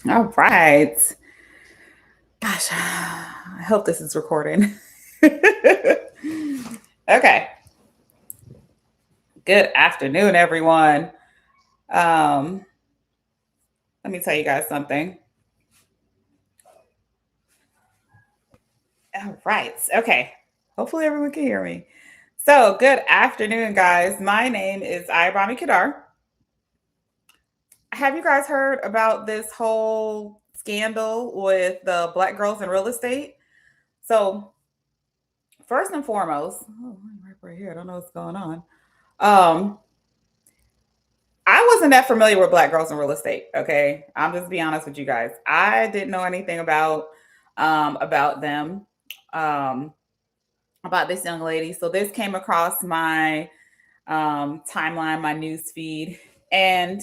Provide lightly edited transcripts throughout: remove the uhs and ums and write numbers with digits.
All right. Gosh, I hope this is recording. Okay. Good afternoon, everyone. Um, Let me tell you guys something. All right. Okay. Hopefully, everyone can hear me. So, good afternoon, guys. My name is Ibrami Kadar. Have you guys heard about this whole scandal with the black girls in real estate? So, first and foremost, right here, I don't know what's going on. Um, I wasn't that familiar with black girls in real estate. Okay, I'm just be honest with you guys. I didn't know anything about them, um, about this young lady. So this came across my timeline, my news feed, and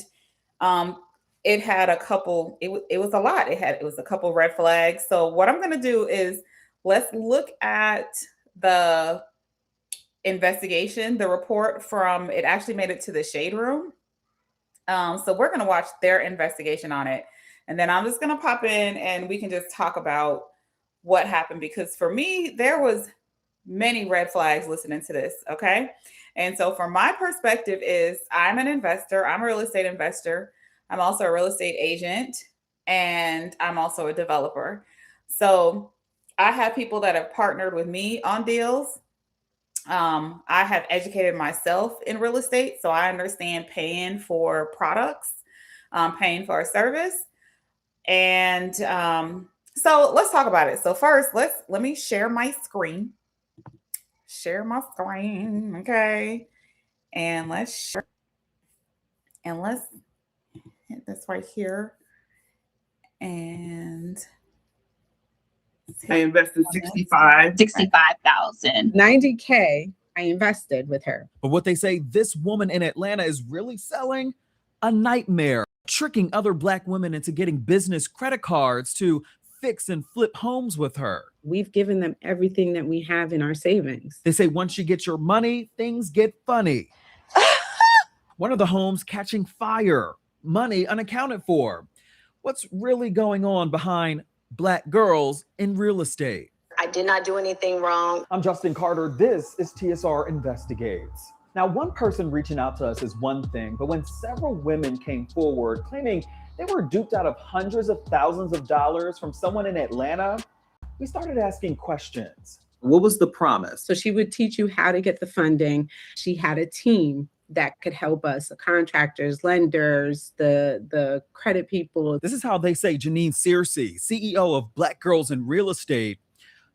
um, it had a couple. It was a lot. It was a couple red flags. So what I'm gonna do is let's look at the investigation, the report from. It actually made it to the shade room. So we're gonna watch their investigation on it, and then I'm just gonna pop in and we can just talk about what happened because for me there was many red flags listening to this. Okay, and so from my perspective is I'm an investor. I'm a real estate investor. I'm also a real estate agent, and I'm also a developer. So I have people that have partnered with me on deals. I have educated myself in real estate, so I understand paying for products, paying for a service, and so let's talk about it. So first, let me share my screen. Share my screen, okay? And let's hit this right here. And I invested 65,000. 90K I invested with her. But what they say this woman in Atlanta is really selling a nightmare, tricking other black women into getting business credit cards to fix and flip homes with her. We've given them everything that we have in our savings. They say once you get your money, things get funny. One of the homes catching fire, money unaccounted for. What's really going on behind black girls in real estate? I did not do anything wrong. I'm Justin Carter. This is TSR Investigates. Now, one person reaching out to us is one thing, but when several women came forward claiming they were duped out of hundreds of thousands of dollars from someone in Atlanta, we started asking questions. What was the promise? So she would teach you how to get the funding. She had a team that could help us, the contractors, lenders, the credit people. This is how they say Janine Searcy, CEO of Black Girls in Real Estate,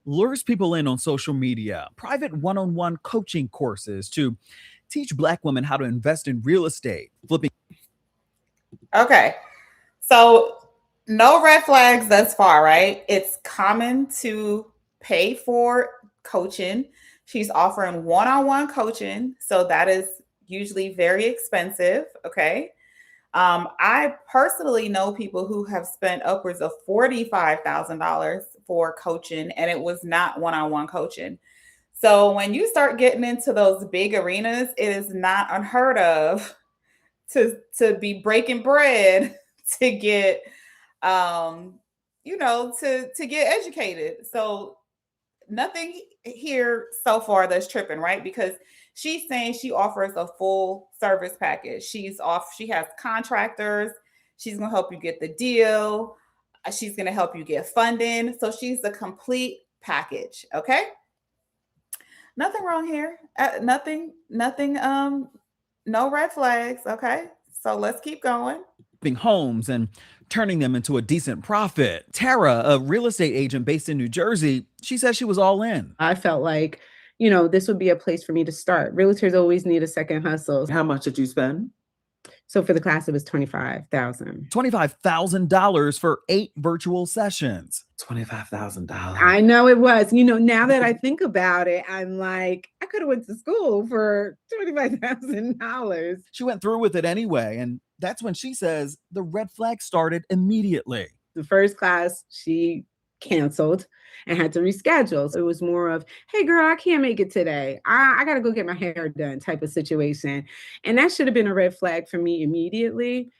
lures people in on social media, private one-on-one coaching courses to teach black women how to invest in real estate, flipping. okay, so no red flags thus far, right? It's common to pay for coaching. She's offering one-on-one coaching, so that is usually very expensive. Okay. I personally know people who have spent upwards of $45,000 for coaching, and it was not one-on-one coaching. So when you start getting into those big arenas, it is not unheard of to be breaking bread to get to get educated. So nothing here so far that's tripping, right? Because she's saying she offers a full service package. She has contractors, she's gonna help you get the deal, she's gonna help you get funding. So she's a complete package. Okay. Nothing wrong here. Nothing, no red flags. Okay. So let's keep going. Homes and turning them into a decent profit. Tara, a real estate agent based in New Jersey, she says she was all in. I felt like, this would be a place for me to start. Realtors always need a second hustle. How much did you spend? So for the class, it was $25,000. $25,000 for 8 virtual sessions. $25,000. I know it was. Now that I think about it, I'm like, I could have went to school for $25,000. She went through with it anyway, and that's when she says the red flag started immediately. The first class, she canceled and had to reschedule. So it was more of, hey girl, I can't make it today. I got to go get my hair done type of situation. And that should have been a red flag for me immediately.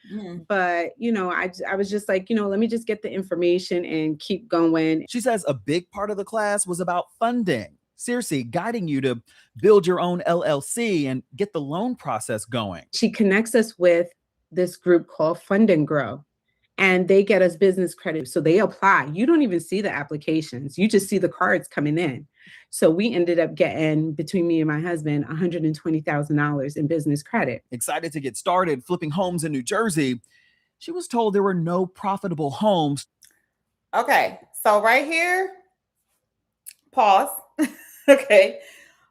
But, I was just like, let me just get the information and keep going. She says a big part of the class was about funding. Circe guiding you to build your own LLC and get the loan process going. She connects us with this group called Fund and Grow. And they get us business credit. So they apply. You don't even see the applications. You just see the cards coming in. So we ended up getting, between me and my husband, $120,000 in business credit. Excited to get started flipping homes in New Jersey, she was told there were no profitable homes. Okay, so right here, pause. Okay,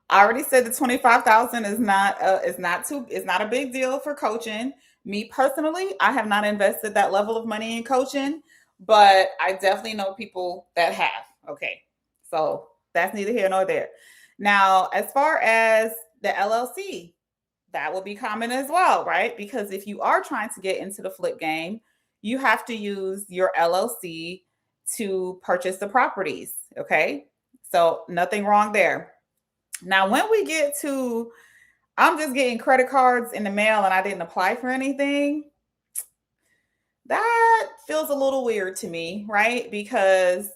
I already said the 25,000 is not a big deal for coaching. Me personally, I have not invested that level of money in coaching, but I definitely know people that have. Okay, so that's neither here nor there. Now, as far as the LLC, that will be common as well, right? Because if you are trying to get into the flip game, you have to use your LLC to purchase the properties. Okay, so nothing wrong there. Now, when we get to, I'm just getting credit cards in the mail and I didn't apply for anything, that feels a little weird to me, right? Because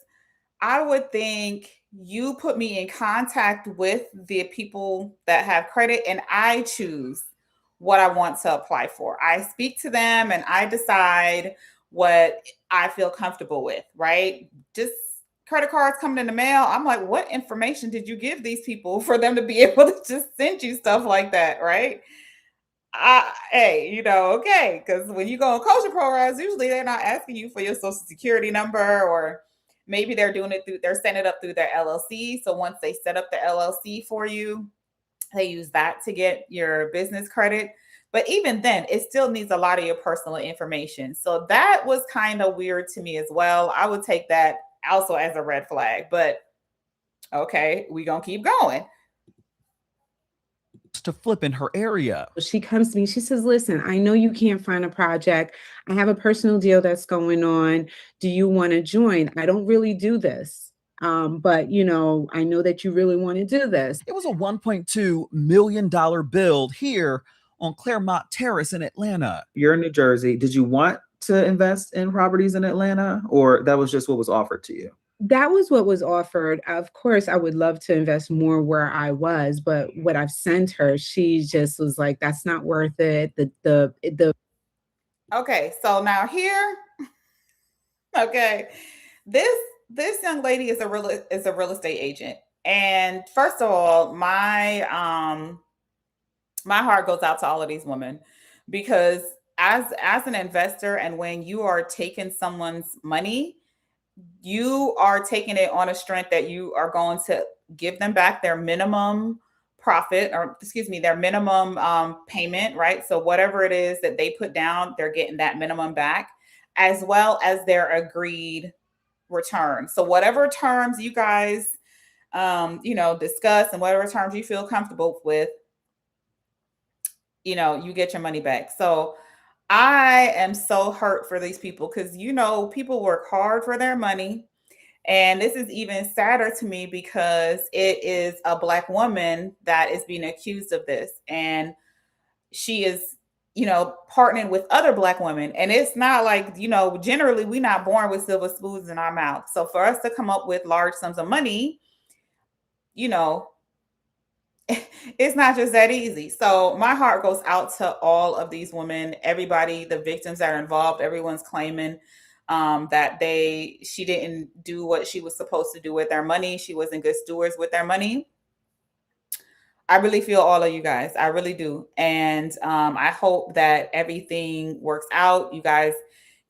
I would think you put me in contact with the people that have credit and I choose what I want to apply for. I speak to them and I decide what I feel comfortable with, right? Just credit cards coming in the mail. I'm like, what information did you give these people for them to be able to just send you stuff like that, right? Okay, because when you go on coaching programs, usually they're not asking you for your social security number, or maybe they're setting it up through their LLC. So once they set up the LLC for you, they use that to get your business credit. But even then, it still needs a lot of your personal information. So that was kind of weird to me as well. I would take that also as a red flag, but okay, we're going to keep going. To flip in her area. She comes to me, she says, listen, I know you can't find a project. I have a personal deal that's going on. Do you want to join? I don't really do this. But I know that you really want to do this. It was a $1.2 million build here on Claremont Terrace in Atlanta. You're in New Jersey. Did you want to invest in properties in Atlanta, or that was just what was offered to you? That was what was offered. Of course, I would love to invest more where I was, but what I've sent her, she just was like, that's not worth it. Okay, so now here, okay, this young lady is a real estate agent. And first of all, my heart goes out to all of these women, because as an investor, and when you are taking someone's money, you are taking it on a strength that you are going to give them back their minimum profit, or their minimum payment, right? So whatever it is that they put down, they're getting that minimum back, as well as their agreed return. So whatever terms you guys, discuss, and whatever terms you feel comfortable with, you get your money back. So I am so hurt for these people, because, people work hard for their money. And this is even sadder to me because it is a Black woman that is being accused of this. And she is, partnering with other Black women. And it's not like, generally we're not born with silver spoons in our mouth. So for us to come up with large sums of money, it's not just that easy. So my heart goes out to all of these women, everybody, the victims that are involved. Everyone's claiming that she didn't do what she was supposed to do with their money. She wasn't good stewards with their money. I really feel all of you guys. I really do. And I hope that everything works out. You guys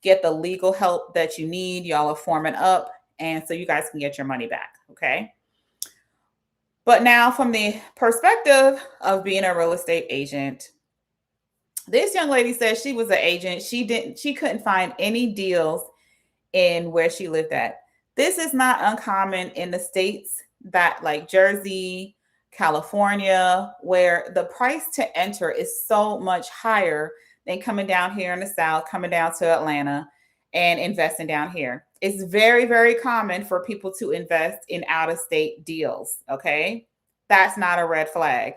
get the legal help that you need. Y'all are forming up, and so you guys can get your money back. Okay. But now, from the perspective of being a real estate agent, this young lady says she was an agent. She couldn't find any deals in where she lived at. This is not uncommon in the states that, like Jersey, California, where the price to enter is so much higher than coming down here in the South, coming down to Atlanta and investing down here. It's very, very common for people to invest in out-of-state deals. Okay. That's not a red flag.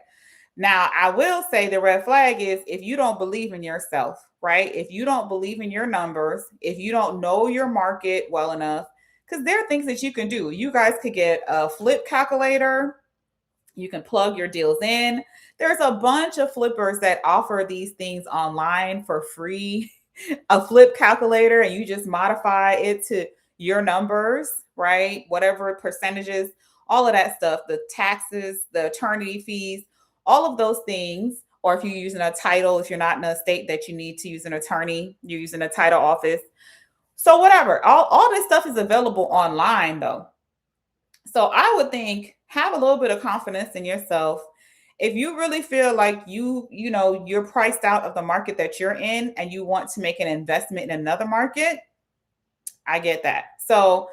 Now, I will say the red flag is if you don't believe in yourself, right? If you don't believe in your numbers, if you don't know your market well enough, because there are things that you can do. You guys could get a flip calculator. You can plug your deals in. There's a bunch of flippers that offer these things online for free. A flip calculator, and you just modify it to your numbers, right? Whatever percentages, all of that stuff, the taxes, the attorney fees, all of those things. Or if you're using a title, if you're not in a state that you need to use an attorney, you're using a title office. So whatever, all this stuff is available online though. So I would think have a little bit of confidence in yourself. If you really feel like you're priced out of the market that you're in and you want to make an investment in another market, I get that. So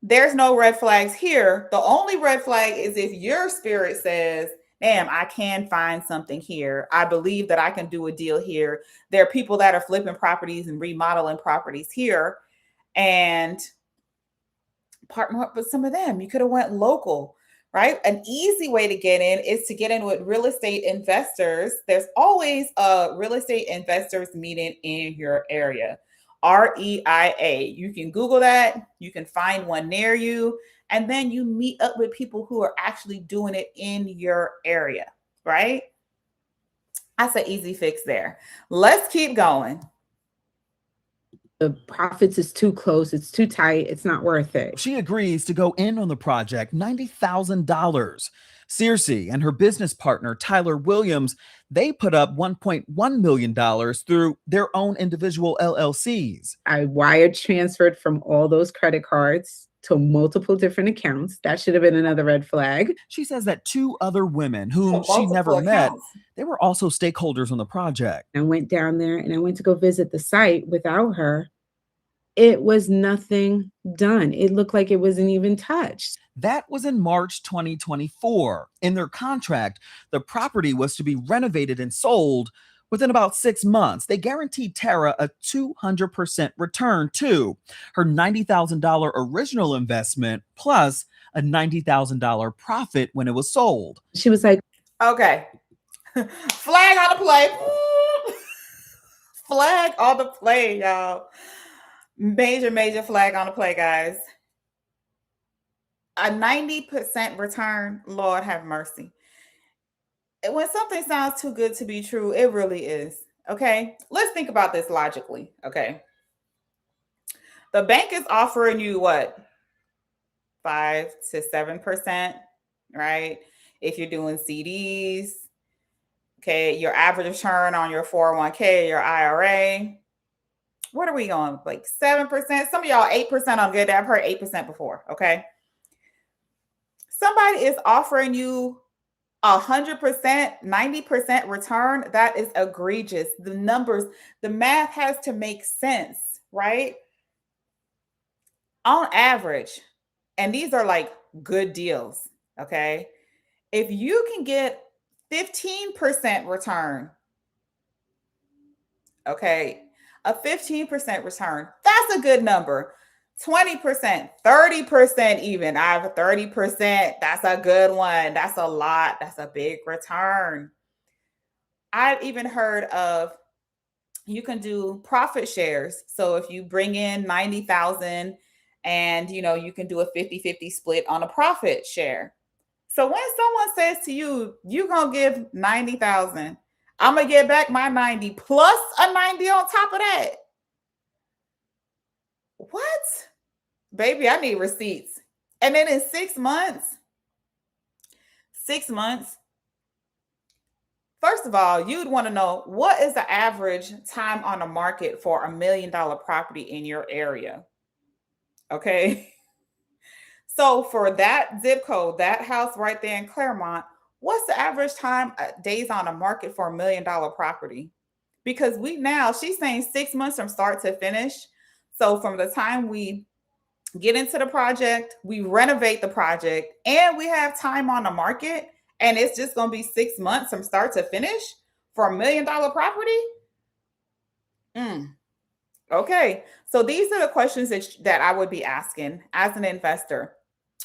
there's no red flags here. The only red flag is if your spirit says, damn, I can find something here. I believe that I can do a deal here. There are people that are flipping properties and remodeling properties here, and partner up with some of them. You could have went local, right? An easy way to get in is to get in with real estate investors. There's always a real estate investors meeting in your area. REIA. You can Google that. You can find one near you. And then you meet up with people who are actually doing it in your area, right? That's an easy fix there. Let's keep going. The profits is too close. It's too tight. It's not worth it. She agrees to go in on the project, $90,000. Circe and her business partner, Tyler Williams, they put up $1.1 million through their own individual LLCs. I wire transferred from all those credit cards to multiple different accounts. That should have been another red flag. She says that two other women whom she never met, they were also stakeholders on the project. I went down there and I went to go visit the site without her. It was nothing done. It looked like it wasn't even touched. That was in March 2024. In their contract, the property was to be renovated and sold within about 6 months. They guaranteed Tara a 200% return too. Her $90,000 original investment plus a $90,000 profit when it was sold. She was like, okay, flag on the play. Flag on the play, y'all. Major flag on the play, guys. A 90% return, Lord have mercy. When something sounds too good to be true, it really is. Okay, let's think about this logically. Okay, the bank is offering you what, 5 to 7%, right? If you're doing CDs, okay, your average return on your 401k, your IRA. What are we going? Like 7%? Some of y'all 8% on good. I've heard 8% before. Okay. Somebody is offering you 100%, 90% return. That is egregious. The numbers, the math has to make sense, right? On average, and these are like good deals. Okay. If you can get 15% return, okay, a 15% return, that's a good number. 20%, 30% even. I have a 30%. That's a good one. That's a lot. That's a big return. I've even heard of you can do profit shares. So if you bring in 90,000 and you can do a 50-50 split on a profit share. So when someone says to you, you're going to give 90,000, I'm going to get back my 90 plus a 90 on top of that. What? Baby, I need receipts. And then in 6 months, first of all, you'd want to know what is the average time on the market for $1 million property in your area. Okay. So for that zip code, that house right there in Claremont, what's the average time days on the market for $1 million property? Because she's saying 6 months from start to finish. So from the time we get into the project, we renovate the project, and we have time on the market, and it's just going to be 6 months from start to finish for $1 million property. Okay. So these are the questions that I would be asking as an investor,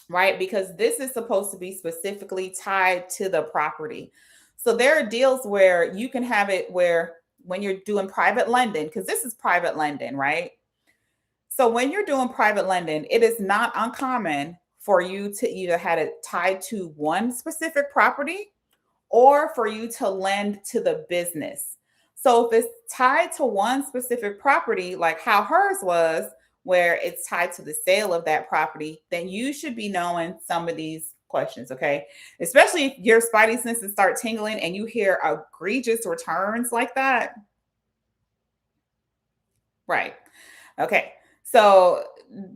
right? Because this is supposed to be specifically tied to the property. So there are deals where you can have it where when you're doing private lending, because this is private lending, right? So when you're doing private lending, it is not uncommon for you to either have it tied to one specific property or for you to lend to the business. So if it's tied to one specific property, like how hers was, where it's tied to the sale of that property, then you should be knowing some of these questions, okay? Especially if your spidey senses start tingling and you hear egregious returns like that. Right. Okay. So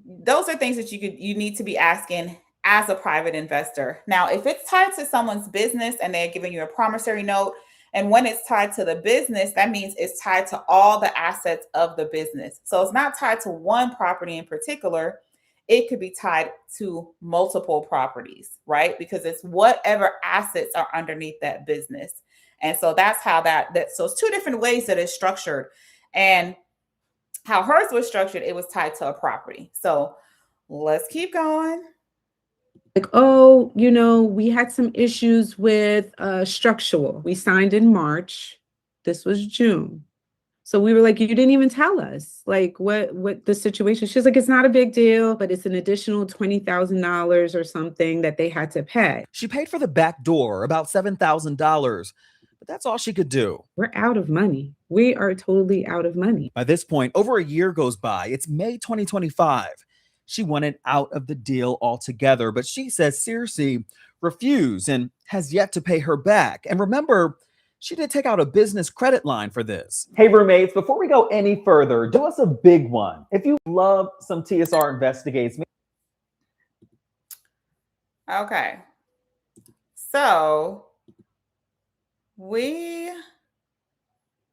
those are things that you need to be asking as a private investor. Now, if it's tied to someone's business and they're giving you a promissory note, and when it's tied to the business, that means it's tied to all the assets of the business. So it's not tied to one property in particular. It could be tied to multiple properties, right? Because it's whatever assets are underneath that business. And so that's how so it's two different ways that it's structured. And how hers was structured, it was tied to a property. So let's keep going. Like, oh, we had some issues with structural. We signed in March. This was June. So we were like, you didn't even tell us like what the situation. She's like, it's not a big deal, but it's an additional $20,000 or something that they had to pay. She paid for the back door, about $7,000, but that's all she could do. We're out of money. We are totally out of money. By this point, over a year goes by. It's May 2025. She wanted out of the deal altogether, but she says Circe refused and has yet to pay her back. And remember, she did take out a business credit line for this. Hey, roommates, before we go any further, do us a big one. If you love some TSR Investigates. Okay. So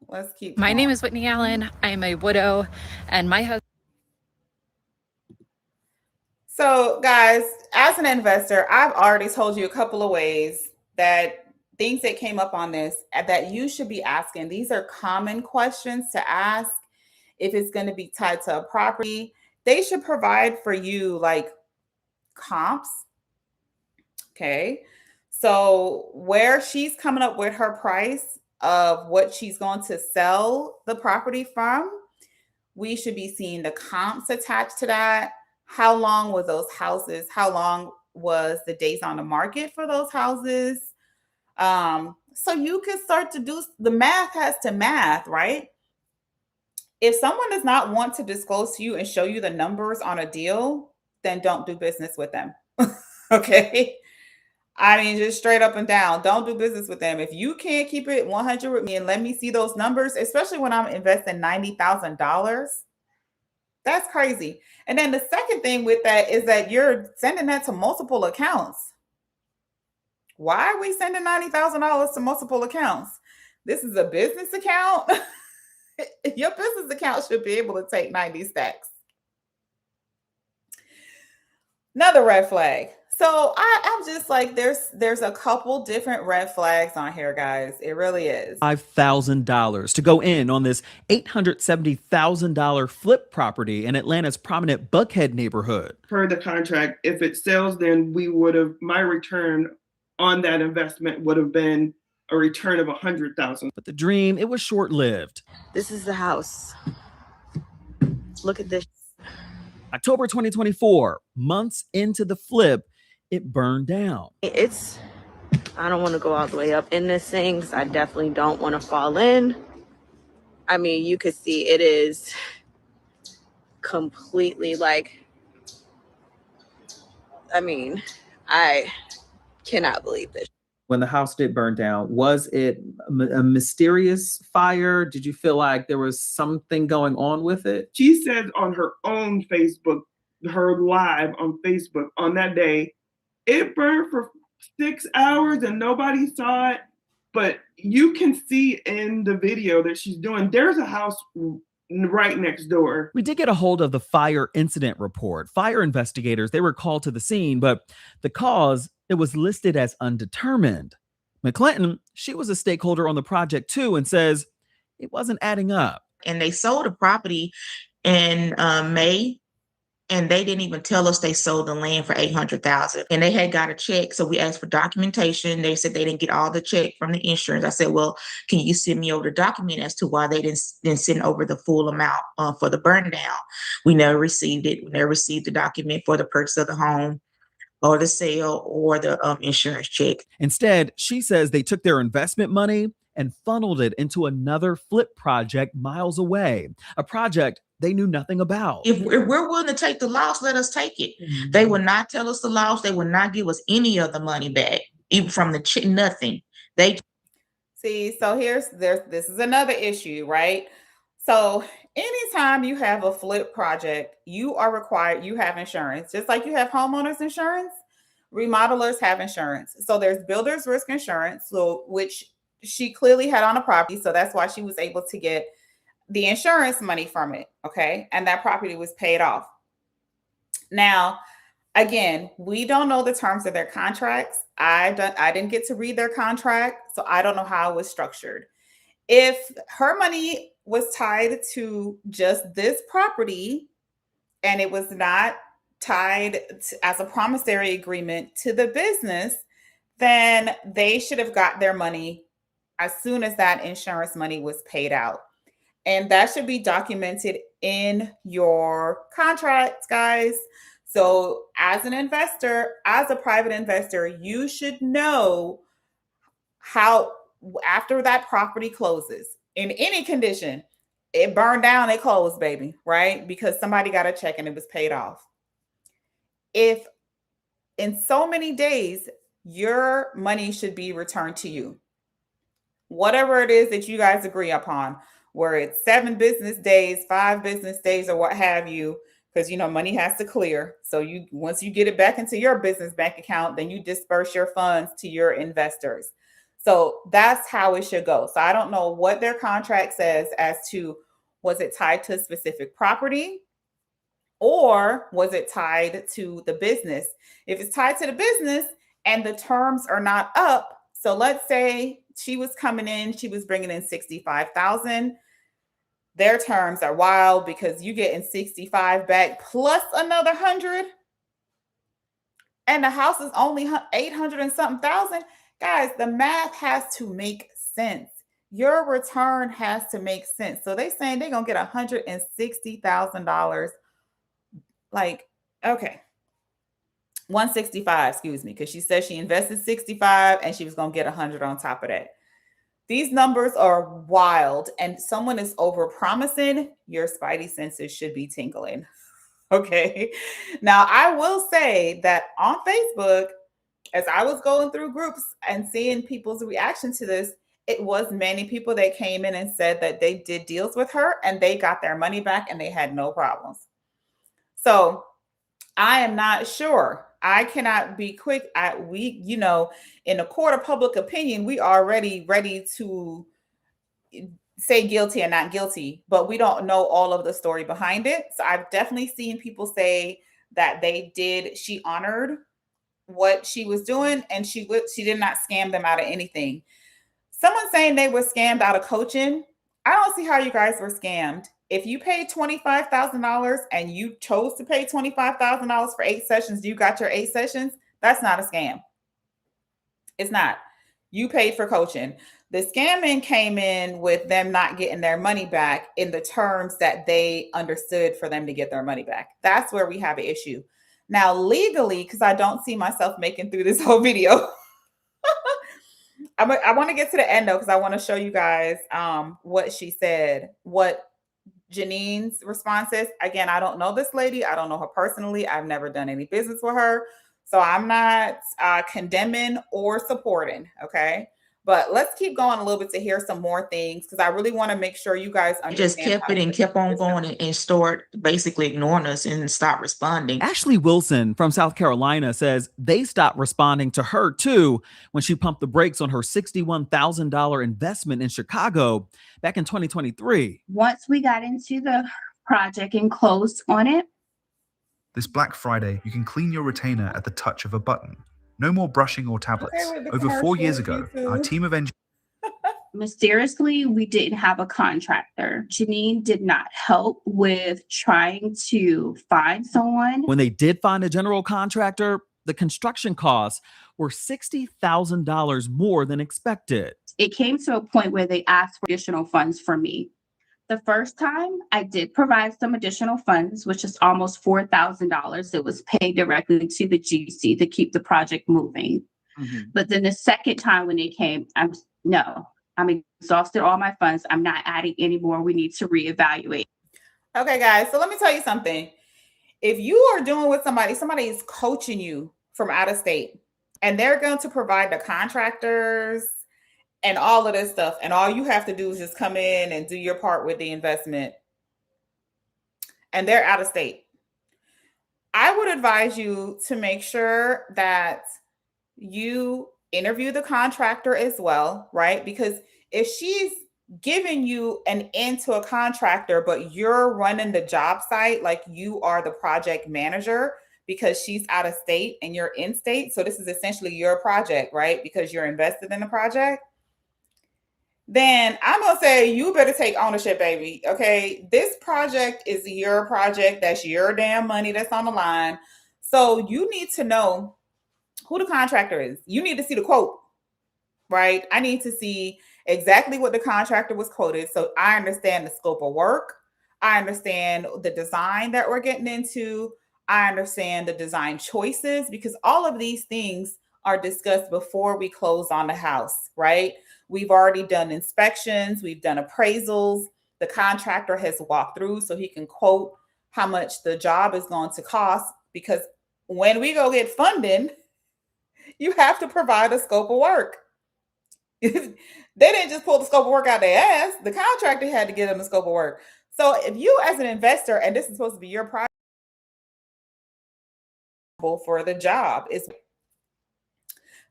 let's keep My going. name is Whitney Allen. I am a widow, and my husband. So, guys, as an investor, I've already told you a couple of ways that things that came up on this that you should be asking. These are common questions to ask if it's going to be tied to a property. They should provide for you like comps. Okay. So, where she's coming up with her price of what she's going to sell the property from, we should be seeing the comps attached to that. How long was those houses? How long was the days on the market for those houses? So you can start to do the math has to math, right? If someone does not want to disclose to you and show you the numbers on a deal, then don't do business with them. Okay. I mean, just straight up and down, don't do business with them. If you can't keep it 100 with me and let me see those numbers, especially when I'm investing $90,000, that's crazy. And then the second thing with that is that you're sending that to multiple accounts. Why are we sending $90,000 to multiple accounts? This is a business account. Your business account should be able to take 90 stacks. Another red flag. So I'm just like, there's a couple different red flags on here, guys. It really is. $5,000 to go in on this $870,000 flip property in Atlanta's prominent Buckhead neighborhood. Per the contract, if it sells, then my return on that investment would have been a return of $100,000. But the dream, it was short-lived. This is the house. Look at this. October 2024, months into the flip, it burned down. I don't want to go all the way up in this thing because I definitely don't want to fall in. I mean, you could see it is completely I cannot believe this. When the house did burn down, was it a mysterious fire? Did you feel like there was something going on with it? She said on her own Facebook, her live on Facebook on that day, it burned for 6 hours and nobody saw it. But you can see in the video that she's doing, there's a house right next door. We did get a hold of the fire incident report. Fire investigators, they were called to the scene, but the cause, it was listed as undetermined. McClinton, she was a stakeholder on the project too, and says it wasn't adding up. And they sold the property in May, and they didn't even tell us they sold the land for $800,000. And they had got a check, so we asked for documentation. They said they didn't get all the check from the insurance. I said, well, can you send me over the document as to why they didn't send over the full amount for the burn down? We never received it. We never received the document for the purchase of the home or the sale or the insurance check. Instead, she says they took their investment money and funneled it into another flip project miles away, a project they knew nothing about. If we're willing to take the loss, let us take it. They will not tell us the loss. They will not give us any of the money back, even from the nothing. They See, so this is another issue, right? So anytime you have a flip project, you are required, you have insurance, just like you have homeowners insurance, remodelers have insurance. So there's builder's risk insurance, so which she clearly had on a property. So that's why she was able to get the insurance money from it. Okay. And that property was paid off. Now, again, we don't know the terms of their contracts. I didn't get to read their contract, so I don't know how it was structured. If her money was tied to just this property and it was not tied as a promissory agreement to the business, then they should have got their money as soon as that insurance money was paid out. And that should be documented in your contracts, guys. So as an investor, as a private investor, you should know how, after that property closes, in any condition, it burned down, it closed, baby, right? Because somebody got a check and it was paid off. If in so many days, your money should be returned to you. Whatever it is that you guys agree upon, where it's 7 business days, 5 business days, or what have you, because money has to clear. So once you get it back into your business bank account, then you disperse your funds to your investors. So that's how it should go. So I don't know what their contract says as to, was it tied to a specific property or was it tied to the business? If it's tied to the business and the terms are not up, so let's say she was coming in, she was bringing in $65,000. Their terms are wild because you getting 65 back plus another 100, and the house is only 800 and something thousand. Guys, the math has to make sense. Your return has to make sense. So they saying they're gonna get $160,000. Like, okay, 165, excuse me, because she said she invested 65 and she was gonna get 100 on top of that. These numbers are wild, and someone is over promising, your spidey senses should be tingling. Okay. Now, I will say that on Facebook, as I was going through groups and seeing people's reaction to this, it was many people that came in and said that they did deals with her and they got their money back and they had no problems. So I am not sure. I cannot be quick. In a court of public opinion, we are already ready to say guilty and not guilty, but we don't know all of the story behind it. So I've definitely seen people say that she honored what she was doing and she did not scam them out of anything. Someone saying they were scammed out of coaching. I don't see how you guys were scammed. If you paid $25,000 and you chose to pay $25,000 for 8 sessions, you got your 8 sessions, that's not a scam. It's not. You paid for coaching. The scamming came in with them not getting their money back in the terms that they understood for them to get their money back. That's where we have an issue. Now, legally, because I don't see myself making through this whole video, I want to get to the end, though, because I want to show you guys what she said, what Janine's response is. Again, I don't know this lady. I don't know her personally. I've never done any business with her. So I'm not condemning or supporting, okay? But let's keep going a little bit to hear some more things because I really want to make sure you guys understand. Just kept it and kept on going and start basically ignoring us and stop responding. Ashley Wilson from South Carolina says they stopped responding to her too when she pumped the brakes on her $61,000 investment in Chicago back in 2023. Once we got into the project and closed on it. This Black Friday, you can clean your retainer at the touch of a button. No more brushing or tablets. Over 4 years ago, our team of engineers... Mysteriously, we didn't have a contractor. Janine did not help with trying to find someone. When they did find a general contractor, the construction costs were $60,000 more than expected. It came to a point where they asked for additional funds from me. The first time I did provide some additional funds, which is almost $4,000. It was paid directly to the GC to keep the project moving. But then the second time when they came, I'm exhausted all my funds. I'm not adding anymore. We need to reevaluate. Okay, guys. So let me tell you something. If you are doing with somebody is coaching you from out of state, and they're going to provide the contractors and all of this stuff, and all you have to do is just come in and do your part with the investment, and they're out of state, I would advise you to make sure that you interview the contractor as well, right? Because if she's giving you an in to a contractor, but you're running the job site like you are the project manager because she's out of state and you're in state. So this is essentially your project, right? Because you're invested in the project. Then I'm going to say you better take ownership, baby. Okay. This project is your project. That's your damn money that's on the line. So you need to know who the contractor is. You need to see the quote, right? I need to see exactly what the contractor was quoted. So I understand the scope of work. I understand the design that we're getting into. I understand the design choices, because all of these things are discussed before we close on the house, right? We've already done inspections. We've done appraisals. The contractor has walked through so he can quote how much the job is going to cost, because when we go get funding, you have to provide a scope of work. They didn't just pull the scope of work out their ass. The contractor had to get them the scope of work. So if you as an investor, and this is supposed to be your project for the job, is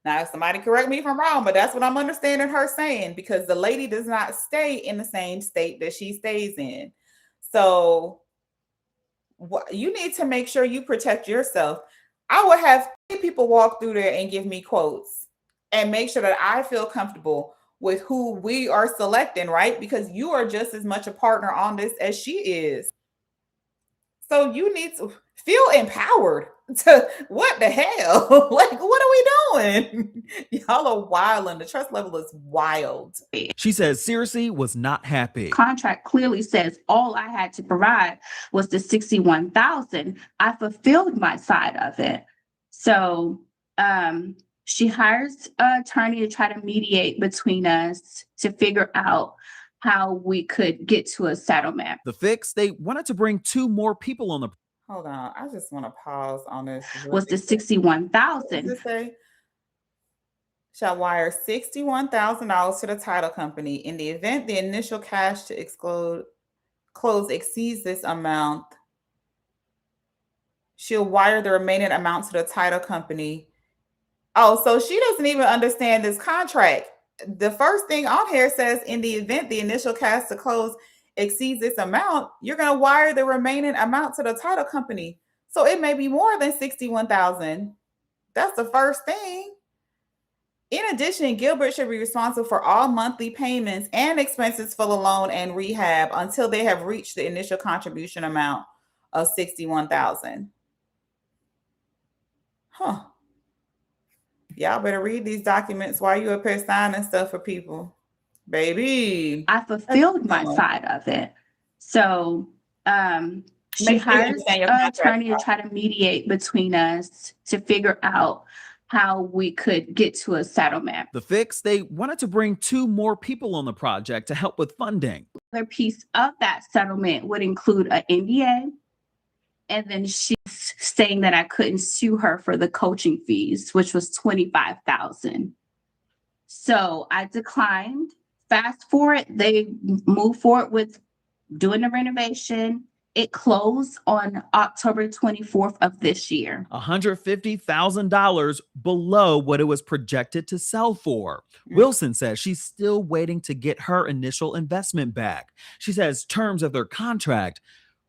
now, if somebody correct me if I'm wrong, but that's what I'm understanding her saying, because the lady does not stay in the same state that she stays in. So you need to make sure you protect yourself. I would have people walk through there and give me quotes and make sure that I feel comfortable with who we are selecting, right? Because you are just as much a partner on this as she is. So you need to feel empowered to what the hell? Like, what are we doing? Y'all are wild, and the trust level is wild. She says Seriously was not happy. Contract clearly says all I had to provide was the $61,000. I fulfilled my side of it. So she hires an attorney to try to mediate between us to figure out how we could get to a settlement. The fix, they wanted to bring 2 more people on the. Hold on, I just want to pause on this. Was the $61,000. Shall wire $61,000 to the title company. In the event the initial cash to close exceeds this amount, she'll wire the remaining amount to the title company. Oh, so she doesn't even understand this contract. The first thing on here says, in the event the initial cash to close exceeds this amount, you're going to wire the remaining amount to the title company. So it may be more than $61,000. That's the first thing. In addition, Gilbert should be responsible for all monthly payments and expenses for the loan and rehab until they have reached the initial contribution amount of $61,000. Huh. Y'all better read these documents while you up here signing stuff for people. Baby. I fulfilled my side of it. So she hires an attorney to try to mediate between us to figure out how we could get to a settlement. The fix, they wanted to bring 2 more people on the project to help with funding. Another piece of that settlement would include an NDA. And then she's saying that I couldn't sue her for the coaching fees, which was $25,000. So I declined. Fast forward, they moved forward with doing the renovation. It closed on October 24th of this year. $150,000 below what it was projected to sell for. Wilson says she's still waiting to get her initial investment back. She says terms of their contract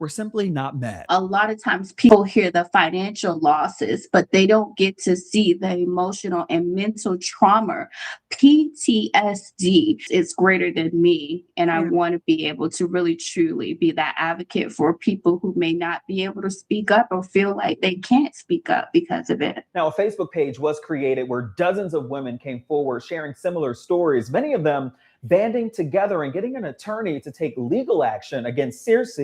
were simply not met. A lot of times people hear the financial losses, but they don't get to see the emotional and mental trauma. PTSD is greater than me. And I want to be able to really truly be that advocate for people who may not be able to speak up or feel like they can't speak up because of it. Now, a Facebook page was created where dozens of women came forward sharing similar stories, many of them banding together and getting an attorney to take legal action against Circe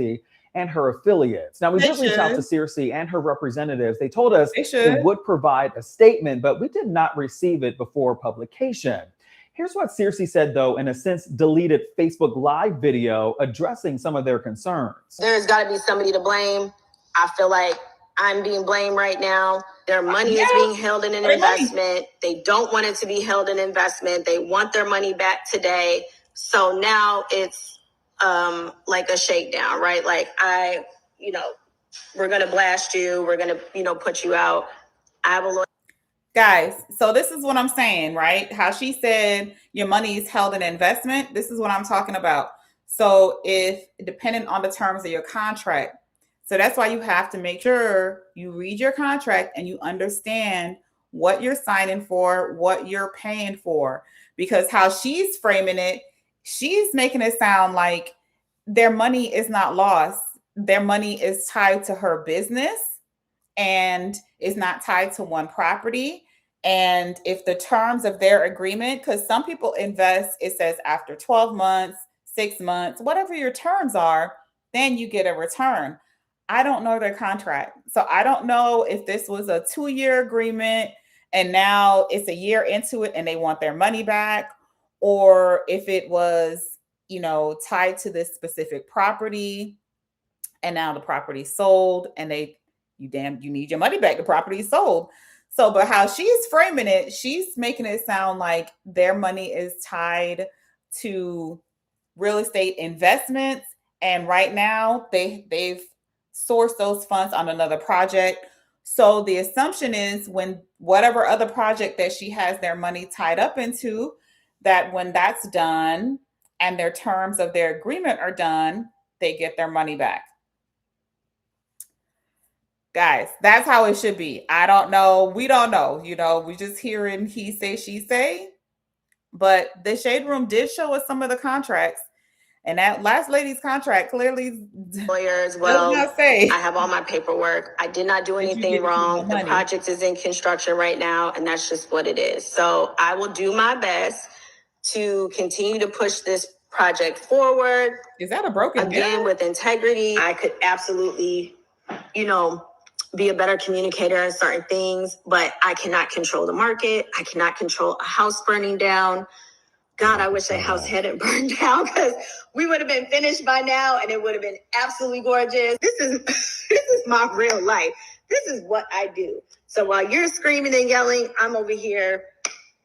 and her affiliates. Now, we did reach out to Circe and her representatives. They told us they would provide a statement, but we did not receive it before publication. Here's what Circe said, though, in a since deleted Facebook Live video addressing some of their concerns. There's got to be somebody to blame. I feel like I'm being blamed right now. Their money is being held in an investment. They don't want it to be held in investment. They want their money back today. So now it's like a shakedown, right? Like we're going to blast you. We're going to, put you out. I have a lawyer. Guys, so this is what I'm saying, right? How she said your money is held in investment. This is what I'm talking about. So if depending on the terms of your contract, so that's why you have to make sure you read your contract and you understand what you're signing for, what you're paying for, because how she's framing it, she's making it sound like their money is not lost. Their money is tied to her business and is not tied to one property. And if the terms of their agreement, because some people invest, it says after 12 months, 6 months, whatever your terms are, then you get a return. I don't know their contract. So I don't know if this was a 2-year agreement and now it's a year into it and they want their money back, or if it was, tied to this specific property and now the property sold and you need your money back. The property is sold. So, but how she's framing it, she's making it sound like their money is tied to real estate investments. And right now they've sourced those funds on another project. So the assumption is when whatever other project that she has their money tied up into, that when that's done and their terms of their agreement are done, they get their money back. Guys, that's how it should be. I don't know. We don't know. We just hearing he say, she say. But the Shade Room did show us some of the contracts. And that last lady's contract clearly lawyer as well. does not say. I have all my paperwork. I did not do anything wrong. The project is in construction right now, and that's just what it is. So I will do my best to continue to push this project forward. Is that a broken again with integrity? I could absolutely, be a better communicator in certain things, but I cannot control the market. I cannot control a house burning down. God, I wish that house hadn't burned down because we would have been finished by now and it would have been absolutely gorgeous. This is my real life. This is what I do. So while you're screaming and yelling, I'm over here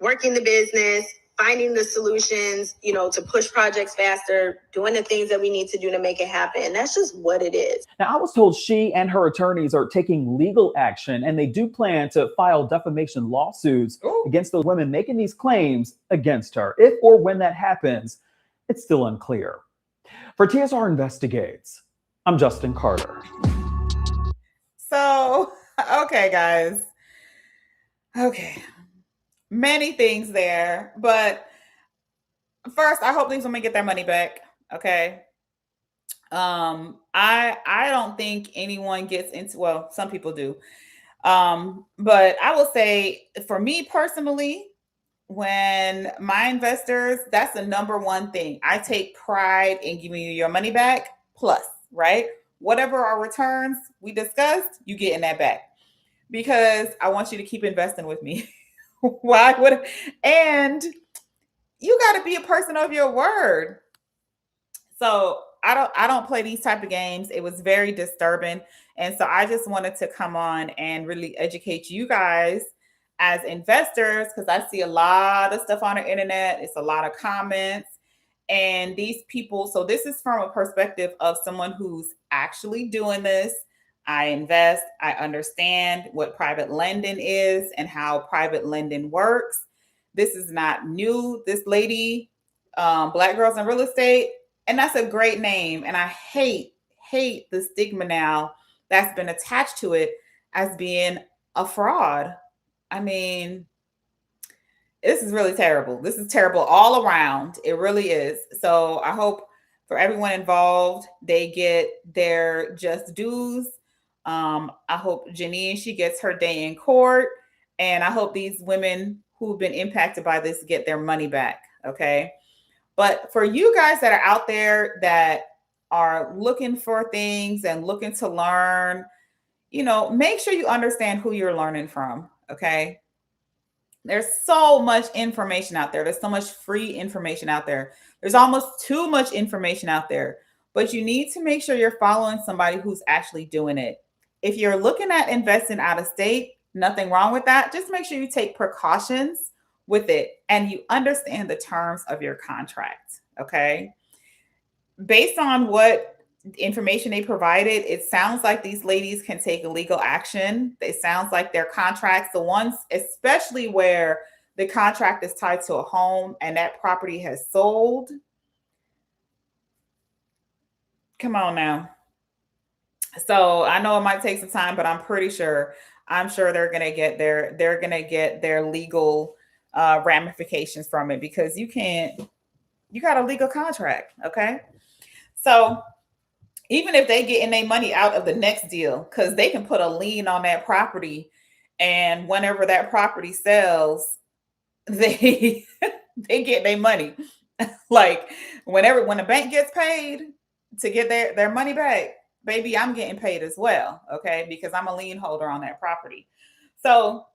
working the business, finding the solutions, to push projects faster, doing the things that we need to do to make it happen. And that's just what it is. Now, I was told she and her attorneys are taking legal action, and they do plan to file defamation lawsuits against the women making these claims against her. If or when that happens, it's still unclear. For TSR Investigates, I'm Justin Carter. So, okay, guys. Okay. Many things there, but first, I hope these women get their money back. Okay. I don't think anyone gets into, well, some people do. But I will say for me personally, when my investors, that's the number one thing. I take pride in giving you your money back plus, right? Whatever our returns we discussed, you getting that back because I want you to keep investing with me. Why would, and you got to be a person of your word. So I don't play these type of games. It was very disturbing. And so I just wanted to come on and really educate you guys as investors, because I see a lot of stuff on the internet. It's a lot of comments and these people. So this is from a perspective of someone who's actually doing this. I invest. I understand what private lending is and how private lending works. This is not new. This lady, Black Girls in Real Estate, and that's a great name. And I hate hate the stigma now that's been attached to it as being a fraud. I mean, this is really terrible. This is terrible all around. It really is. So I hope for everyone involved, they get their just dues. I hope Janine, she gets her day in court. And I hope these women who've been impacted by this get their money back. Okay. But for you guys that are out there that are looking for things and looking to learn, make sure you understand who you're learning from. Okay. There's so much information out there. There's so much free information out there. There's almost too much information out there, but you need to make sure you're following somebody who's actually doing it. If you're looking at investing out of state, nothing wrong with that. Just make sure you take precautions with it and you understand the terms of your contract. Okay. Based on what information they provided, it sounds like these ladies can take legal action. It sounds like their contracts, the ones especially where the contract is tied to a home and that property has sold. Come on now. So I know it might take some time, but I'm sure they're going to get their legal ramifications from it, because you got a legal contract. Okay. So even if they get their money out of the next deal, because they can put a lien on that property, and whenever that property sells, they get their money. Like when the bank gets paid to get their money back, baby, I'm getting paid as well. Okay, because I'm a lien holder on that property. So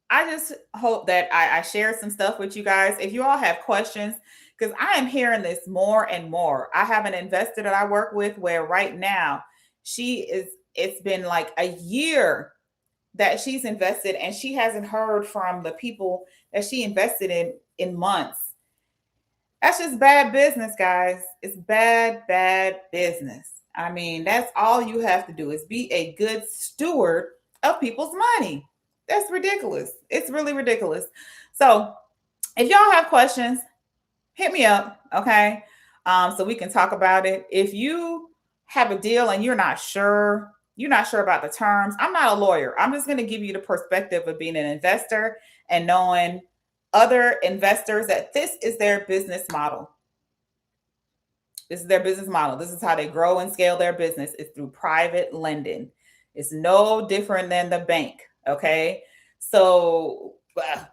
I just hope that I share some stuff with you guys. If you all have questions, because I am hearing this more and more. I have an investor that I work with where right now it's been like a year that she's invested and she hasn't heard from the people that she invested in months. That's just bad business, guys. It's bad business. I mean, that's all you have to do is be a good steward of people's money. That's ridiculous. It's really ridiculous. So if y'all have questions, hit me up, okay? So we can talk about it. If you have a deal and you're not sure about the terms, I'm not a lawyer. I'm just going to give you the perspective of being an investor and knowing other investors that this is their business model. This is their business model. This is how they grow and scale their business. It's through private lending. It's no different than the bank, okay? So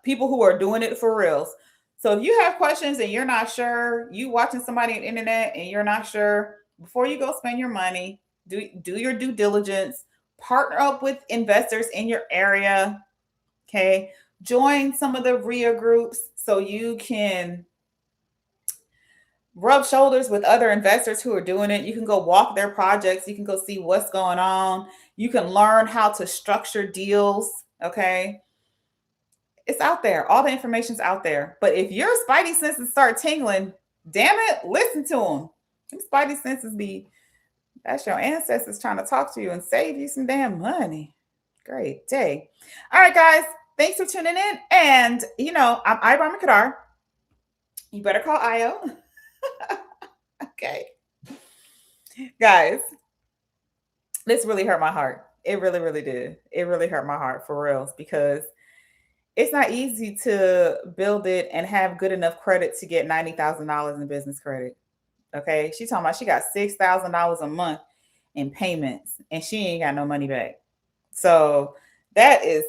people who are doing it for reals. So if you have questions and you're not sure, you watching somebody on the internet and you're not sure, before you go spend your money, do your due diligence, partner up with investors in your area, okay? Join some of the RIA groups so you can rub shoulders with other investors who are doing it. You can go walk their projects. You can go see what's going on. You can learn how to structure deals, okay? It's out there. All the information's out there. But if your spidey senses start tingling, damn it, listen to them. Them spidey senses that's your ancestors trying to talk to you and save you some damn money. Great day. All right, guys. Thanks for tuning in. And, I'm Ibram Kadar. You better call Io. Okay. Guys, this really hurt my heart. It really, really did. It really hurt my heart for reals, because it's not easy to build it and have good enough credit to get $90,000 in business credit. Okay. She's talking about she got $6,000 a month in payments and she ain't got no money back. So that is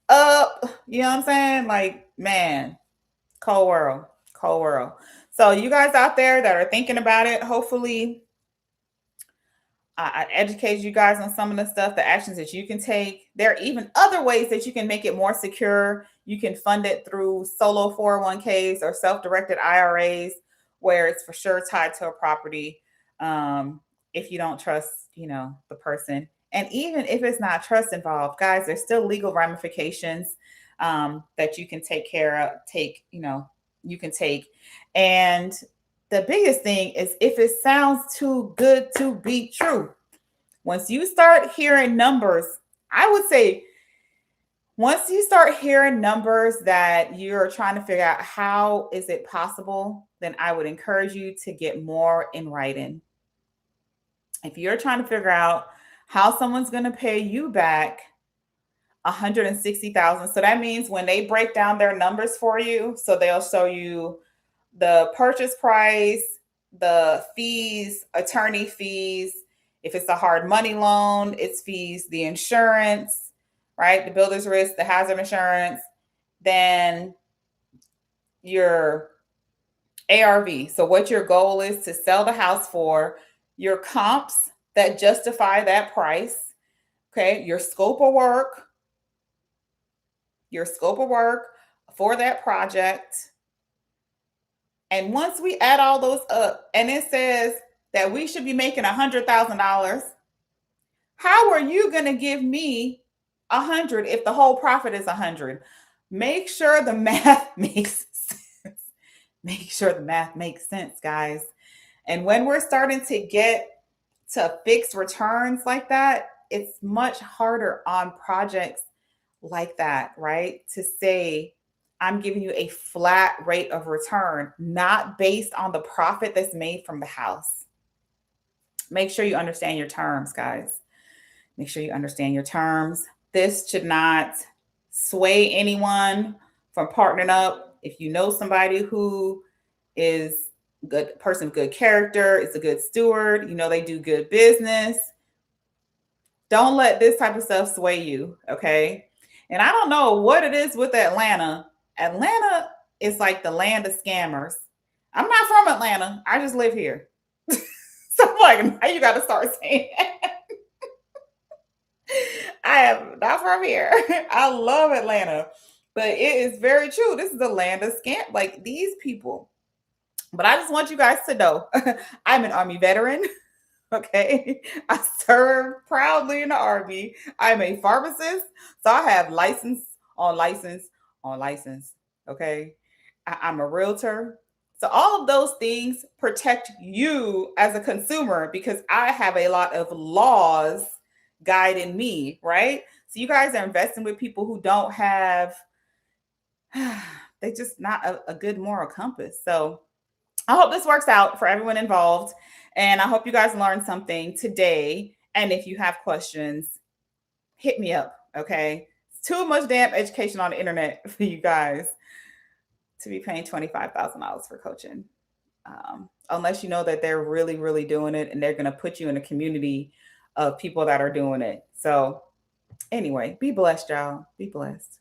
up. You know what I'm saying? Like, man, cold world. So you guys out there that are thinking about it, hopefully I educate you guys on some of the stuff, the actions that you can take. There are even other ways that you can make it more secure. You can fund it through solo 401ks or self-directed IRAs, where it's for sure tied to a property. If you don't trust, the person. And even if it's not trust involved, guys, there's still legal ramifications that you can take. And the biggest thing is if it sounds too good to be true. Once you start hearing numbers, I would say once you start hearing numbers that you're trying to figure out how is it possible, then I would encourage you to get more in writing. if you're trying to figure out how someone's going to pay you back 160,000. So that means when they break down their numbers for you, so they'll show you the purchase price, the fees, attorney fees. If it's a hard money loan, it's fees, the insurance, right? The builder's risk, the hazard insurance, then your ARV. So what your goal is to sell the house for, your comps that justify that price, okay? Your scope of work for that project. And once we add all those up and it says that we should be making $100,000, how are you going to give me 100 if the whole profit is 100? Make sure the math makes sense. Make sure the math makes sense, guys. And when we're starting to get to fixed returns like that, it's much harder on projects like that, right? To say, I'm giving you a flat rate of return, not based on the profit that's made from the house. Make sure you understand your terms, guys. Make sure you understand your terms. This should not sway anyone from partnering up. If you know somebody who is a good person of good character, is a good steward, you know they do good business, don't let this type of stuff sway you, okay? And I don't know what it is with Atlanta. Atlanta is like the land of scammers. I'm not from Atlanta. I just live here. So I'm like, now you got to start saying that. I am not from here. I love Atlanta, but it is very true. This is the land of scam, like these people. But I just want you guys to know, I'm an Army veteran. Okay. I served proudly in the Army. I'm a pharmacist. So I have license on license on license. Okay. I'm a realtor. So all of those things protect you as a consumer because I have a lot of laws guiding me, right? So you guys are investing with people who don't have, they're just not a good moral compass. So I hope this works out for everyone involved. And I hope you guys learned something today. And if you have questions, hit me up, okay? It's too much damn education on the internet for you guys to be paying $25,000 for coaching. Unless you know that they're really, really doing it and they're going to put you in a community of people that are doing it. So anyway, be blessed, y'all. Be blessed.